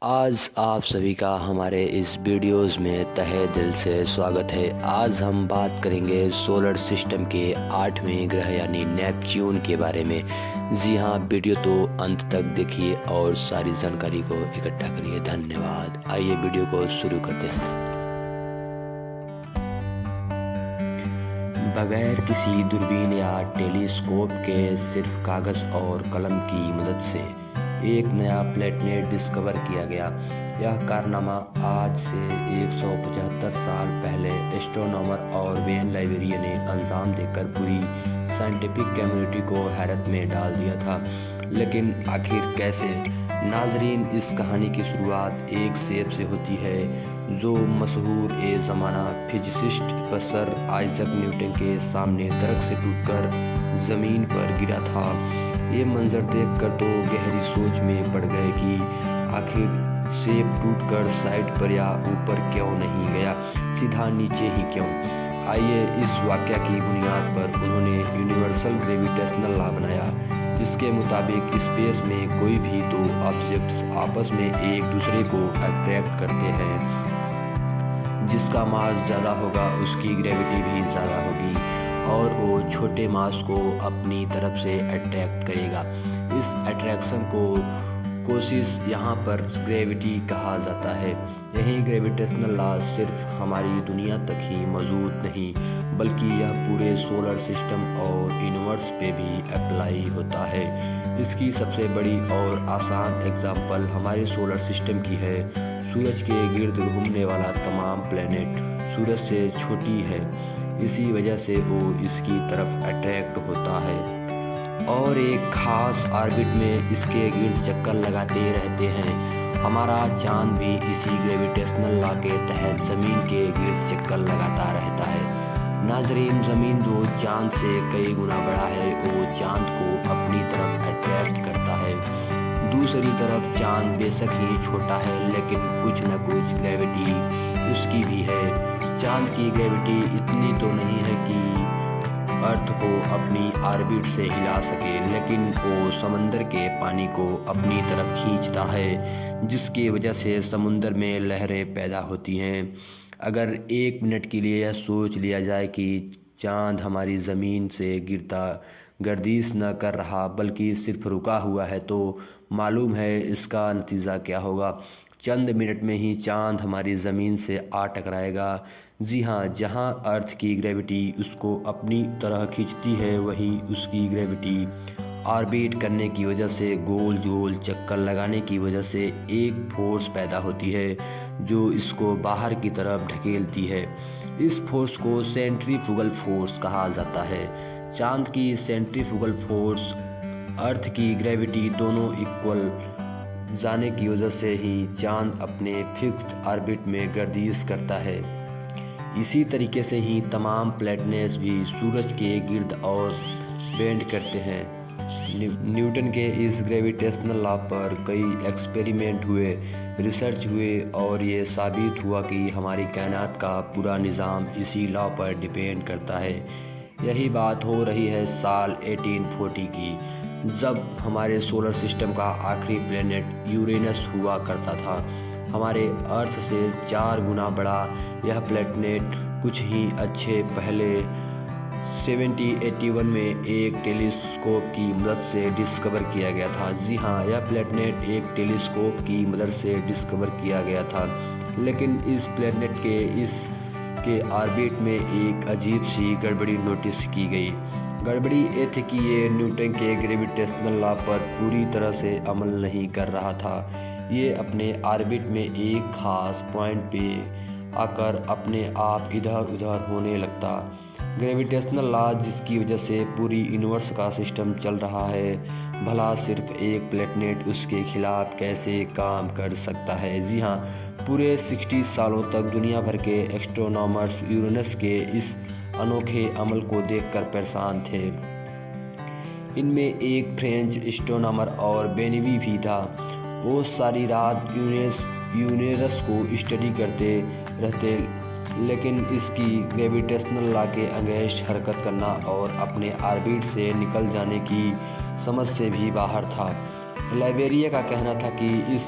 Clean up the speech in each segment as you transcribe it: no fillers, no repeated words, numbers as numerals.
आज आप सभी का हमारे इस वीडियोस में तहे दिल से स्वागत है। आज हम बात करेंगे सोलर सिस्टम के 8वें ग्रह यानी नेपच्यून के बारे में। जी हाँ, वीडियो तो अंत तक देखिए और सारी जानकारी को इकट्ठा करिए। धन्यवाद। आइए वीडियो को शुरू करते हैं। बगैर किसी दूरबीन या टेलीस्कोप के सिर्फ कागज़ और कलम की मदद से एक नया प्लेनेट डिस्कवर किया गया। यह कारनामा आज से 175 साल पहले एस्ट्रोनॉमर और वेन लाइब्रेरियन ने अंजाम देकर पूरी साइंटिफिक कम्युनिटी को हैरत में डाल दिया था। लेकिन आखिर कैसे? नाजरीन, इस कहानी की शुरुआत एक सेब से होती है जो मशहूर ज़माना फिजिसिस्ट सर आइजक न्यूटन के सामने दरख्त से टूटकर ज़मीन पर गिरा था। ये मंजर देखकर तो गहरी सोच में पड़ गए कि आखिर सेब टूटकर साइड पर या ऊपर क्यों नहीं गया, सीधा नीचे ही क्यों? आइए, इस वाक़या की बुनियाद पर उन्होंने यूनिवर्सल ग्रेविटेशनल लॉ बनाया, जिसके मुताबिक स्पेस में कोई भी दो ऑब्जेक्ट्स आपस में एक दूसरे को अट्रैक्ट करते हैं। जिसका मास ज़्यादा होगा उसकी ग्रेविटी भी ज़्यादा होगी और वो छोटे मास को अपनी तरफ से अट्रैक्ट करेगा। इस अट्रैक्शन को कोशिश यहाँ पर ग्रेविटी कहा जाता है। यही ग्रेविटेशनल लॉ सिर्फ हमारी दुनिया तक ही मौजूद नहीं, बल्कि यह पूरे सोलर सिस्टम और यूनिवर्स पे भी अप्लाई होता है। इसकी सबसे बड़ी और आसान एग्जांपल हमारे सोलर सिस्टम की है। सूरज के गिर्द घूमने वाला तमाम प्लैनेट सूरज से छोटी है, इसी वजह से वो इसकी तरफ अट्रैक्ट होता है और एक खास ऑर्बिट में इसके गिर्द चक्कर लगाते रहते हैं। हमारा चांद भी इसी ग्रेविटेशनल लॉ के तहत ज़मीन के गिर्द चक्कर लगाता रहता है। नाजरीन, ज़मीन जो चांद से कई गुना बड़ा है, वो चांद को अपनी तरफ अट्रैक्ट करता है। दूसरी तरफ चांद बेशक ही छोटा है, लेकिन कुछ न कुछ ग्रेविटी उसकी भी है। चांद की ग्रेविटी इतनी तो नहीं है कि अर्थ को अपनी ऑर्बिट से हिला सके, लेकिन वो समंदर के पानी को अपनी तरफ खींचता है, जिसकी वजह से समुद्र में लहरें पैदा होती हैं। अगर एक मिनट के लिए यह सोच लिया जाए कि चांद हमारी ज़मीन से गिरता गर्दिश न कर रहा बल्कि सिर्फ रुका हुआ है, तो मालूम है इसका नतीजा क्या होगा। चंद मिनट में ही चांद हमारी ज़मीन से आ टकराएगा। जी हाँ, जहाँ अर्थ की ग्रेविटी उसको अपनी तरह खींचती है, वहीं उसकी ग्रेविटी ऑर्बिट करने की वजह से गोल गोल चक्कर लगाने की वजह से एक फोर्स पैदा होती है जो इसको बाहर की तरफ ढकेलती है। इस फोर्स को सेंट्रीफ्यूगल फोर्स कहा जाता है। चांद की सेंट्रीफ्यूगल फोर्स अर्थ की ग्रेविटी दोनों इक्वल जाने की वजह से ही चांद अपने फिक्स्ड ऑर्बिट में गर्दिश करता है। इसी तरीके से ही तमाम प्लैनेट्स भी सूरज के गिर्द और बेंड करते हैं। न्यूटन के इस ग्रेविटेशनल लॉ पर कई एक्सपेरिमेंट हुए, रिसर्च हुए और ये साबित हुआ कि हमारी कायनात का पूरा निज़ाम इसी लॉ पर डिपेंड करता है। यही बात हो रही है साल 1840 की, जब हमारे सोलर सिस्टम का आखिरी प्लेनेट यूरेनस हुआ करता था। हमारे अर्थ से 4 गुना बड़ा यह प्लेनेट कुछ ही अच्छे पहले 1781 में एक टेलीस्कोप की मदद से डिस्कवर किया गया था। जी हाँ, यह प्लेनेट एक टेलीस्कोप की मदद से डिस्कवर किया गया था, लेकिन इस प्लेनेट के ऑर्बिट में एक अजीब सी गड़बड़ी नोटिस की गई। गड़बड़ी ये थी कि ये न्यूटन के ग्रेविटेशनल लॉ पर पूरी तरह से अमल नहीं कर रहा था। ये अपने ऑर्बिट में एक खास पॉइंट पे आकर अपने आप इधर उधर होने लगता। ग्रेविटेशनल लॉ जिसकी वजह से पूरी यूनिवर्स का सिस्टम चल रहा है, भला सिर्फ एक प्लेनेट उसके खिलाफ कैसे काम कर सकता है। जी हाँ, पूरे 60 सालों तक दुनिया भर के एस्ट्रोनॉमर्स यूरेनस के इस अनोखे अमल को देखकर परेशान थे। इनमें एक फ्रेंच एस्ट्रोनॉमर और बेनवी भी था। वो सारी रात यूरेनस को स्टडी करते रहते, लेकिन इसकी ग्रेविटेशनल लॉ के अगेंस्ट हरकत करना और अपने ऑर्बिट से निकल जाने की समझ से भी बाहर था। लाइब्रेरिया का कहना था कि इस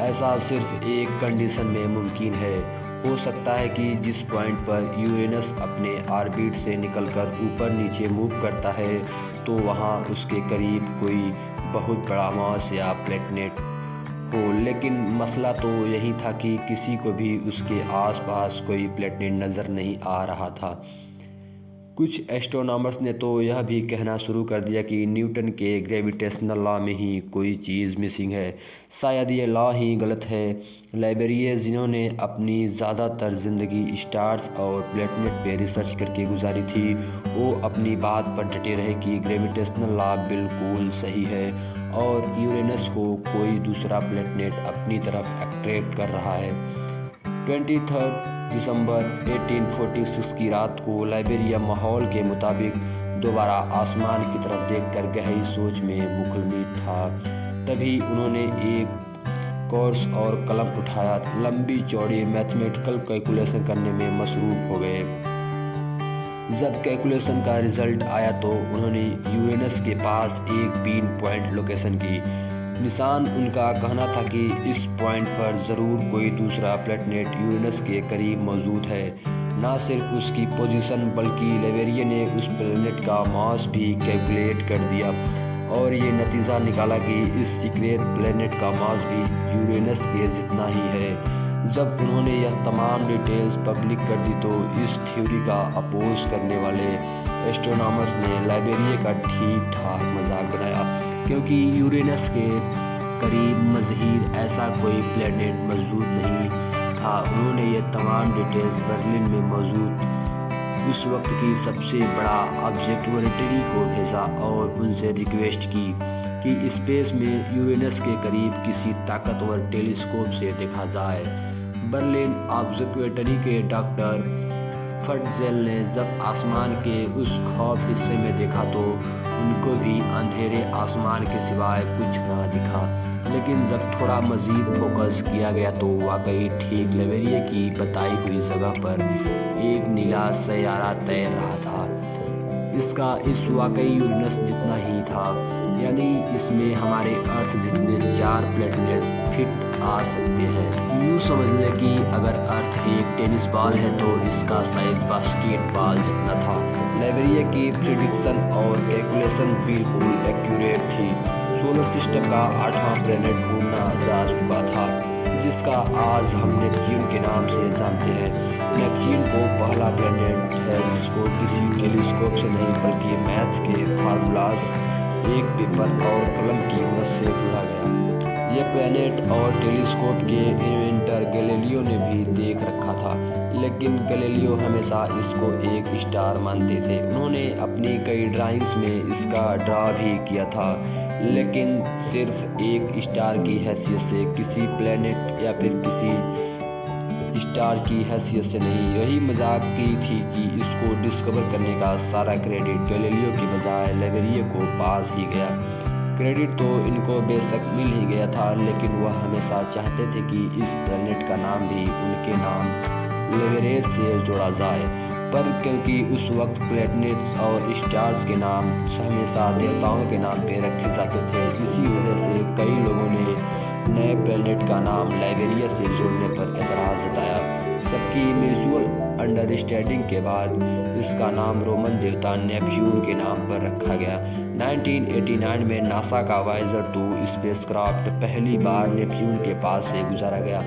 ऐसा सिर्फ एक कंडीशन में मुमकिन है। हो सकता है कि जिस पॉइंट पर यूरेनस अपने ऑर्बिट से निकलकर ऊपर नीचे मूव करता है तो वहाँ उसके करीब कोई बहुत बड़ा मास या प्लेनेट हो, लेकिन मसला तो यही था कि किसी को भी उसके आसपास कोई प्लेनेट नज़र नहीं आ रहा था। कुछ एस्ट्रोनॉमर्स ने तो यह भी कहना शुरू कर दिया कि न्यूटन के ग्रेविटेशनल लॉ में ही कोई चीज़ मिसिंग है। शायद ये लॉ ही गलत है। लाइब्रेरियन जिन्होंने अपनी ज़्यादातर ज़िंदगी स्टार्स और प्लेनेट पे रिसर्च करके गुजारी थी, वो अपनी बात पर डटे रहे कि ग्रेविटेशनल लॉ बिल्कुल सही है और यूरेनस को कोई दूसरा प्लेनेट अपनी तरफ अट्रैक्ट कर रहा है। 23 दिसंबर 1846 की रात को लाइब्रेरिया माहौल के मुताबिक दोबारा आसमान की तरफ देखकर गहरी सोच में मुखलित था। तभी उन्होंने एक कोर्स और कलम उठाया, लंबी चौड़ी मैथमेटिकल कैलकुलेशन करने में मसरूफ़ हो गए। जब कैलकुलेशन का रिजल्ट आया तो उन्होंने यूरेनस के पास एक पिन पॉइंट लोकेशन की। निशान उनका कहना था कि इस पॉइंट पर ज़रूर कोई दूसरा प्लेनेट यूरेनस के करीब मौजूद है। न सिर्फ उसकी पोजीशन बल्कि लाइब्रेरियन ने उस प्लेनेट का मास भी कैलकुलेट कर दिया और ये नतीजा निकाला कि इस सीक्रेट प्लेनेट का मास भी यूरेनस के जितना ही है। जब उन्होंने यह तमाम डिटेल्स पब्लिक कर दी तो इस थ्योरी का अपोज करने वाले एस्ट्रोनॉमर्स ने लाइब्रेरिया का ठीक ठाक मजाक बनाया, क्योंकि यूरेनस के करीब मज़हीर ऐसा कोई प्लेनेट मौजूद नहीं था। उन्होंने ये तमाम डिटेल्स बर्लिन में मौजूद उस वक्त की सबसे बड़ा ऑब्जर्वेटरी को भेजा और उनसे रिक्वेस्ट की कि स्पेस में यूरेनस के करीब किसी ताकतवर टेलीस्कोप से देखा जाए। बर्लिन ऑब्जर्वेटरी के डॉक्टर फर्टजेल ने जब आसमान के उस खौफ हिस्से में देखा तो उनको भी अंधेरे आसमान के सिवाय कुछ ना दिखा। लेकिन जब थोड़ा मज़ीद फोकस किया गया तो वाकई ठीक लाइब्रेरिया की बताई हुई जगह पर एक नीला सैयारा तैर रहा था। इसका इस वाकई यूरेनस जितना ही था, यानी इसमें हमारे अर्थ जितने 4 प्लेनेट फिट आ सकते हैं। यूँ समझ लें कि अगर अर्थ एक टेनिस बॉल है तो इसका साइज बास्केटबॉल जितना था। लाइब्रेरिया की प्रिडिक्शन और कैलकुलेशन बिल्कुल एक्यूरेट थी। सोलर सिस्टम का 8वां प्लेनेट ढूंढा जा चुका था, जिसका आज हम नेपच्यून के नाम से जानते हैं। नेपच्यून को पहला प्लेनेट है जिसको किसी टेलीस्कोप से नहीं बल्कि मैथ्स के फार्मूलाज, एक पेपर और कलम की मदद से ढूंढा गया। यह प्लेनेट और टेलीस्कोप के इन्वेंटर गैलीलियो ने भी देख रखा था, लेकिन गैलीलियो हमेशा इसको एक स्टार मानते थे। उन्होंने अपनी कई ड्राइंग्स में इसका ड्रा भी किया था, लेकिन सिर्फ एक स्टार की हैसियत से, किसी प्लेनेट या फिर किसी स्टार की हैसियत से नहीं। यही मजाक की थी कि इसको डिस्कवर करने का सारा क्रेडिट गैलीलियो की बजाय लाइब्रेरिया को पास ही गया। क्रेडिट तो इनको बेशक मिल ही गया था, लेकिन वह हमेशा चाहते थे कि इस प्लेनेट का नाम भी उनके नाम लाइब्रेरिया से जोड़ा जाए। पर क्योंकि उस वक्त प्लेनेट्स और स्टार्स के नाम हमेशा देवताओं के नाम पे रखे जाते थे, इसी वजह से कई लोगों ने नए प्लेनेट का नाम लाइब्रेरिया से जोड़ने पर एतराज़ जताया। सबकी म्यूचुअल अंडरस्टैंडिंग के बाद इसका नाम रोमन देवता नेपच्यून के नाम पर रखा गया। 1989 में नासा का वायेजर 2 स्पेसक्राफ्ट पहली बार नेपच्यून के पास से गुजारा गया।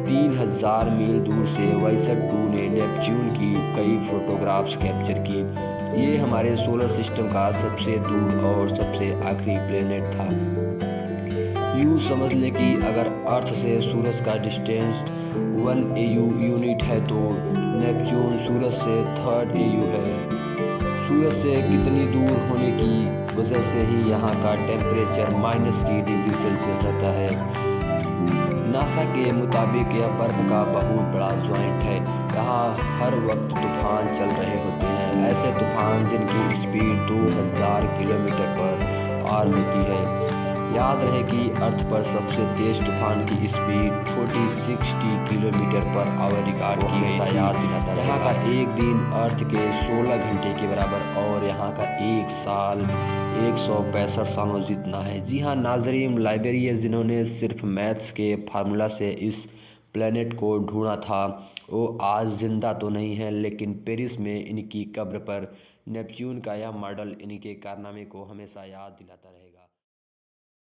3000 मील दूर से वायेजर 2 ने नेपच्यून की कई फोटोग्राफ्स कैप्चर की। ये हमारे सोलर सिस्टम का सबसे दूर और सबसे आखिरी प्लेनेट था। यूँ समझ लें कि अगर अर्थ से सूरज का डिस्टेंस 1 AU यूनिट है तो नेपच्यून सूरज से 3rd AU है। सूरज से कितनी दूर होने की वजह से ही यहाँ का टेम्परेचर -डिग्री रहता है। नासा के मुताबिक यह बर्फ का बहुत बड़ा ज्वाइंट है। यहाँ हर वक्त तूफान चल रहे होते हैं, ऐसे तूफान जिनकी स्पीड 2000 किलोमीटर पर पार होती है। याद रहे कि अर्थ पर सबसे तेज तूफान की speed 40-60 kilometre per hour record की गई थी। याद दिलाता रहेगा। यहाँ का एक दिन अर्थ के 16 घंटे के बराबर और यहाँ का एक साल 165 सालों जितना है। जी हाँ नाजरीन, लाइब्रेरियन जिन्होंने सिर्फ मैथ्स के फार्मूला से इस प्लेनेट को ढूंढा था वो आज जिंदा तो नहीं है, लेकिन पेरिस में इनकी कब्र पर नेपच्यून का यह मॉडल इनके कारनामे को हमेशा याद दिलाता रहेगा।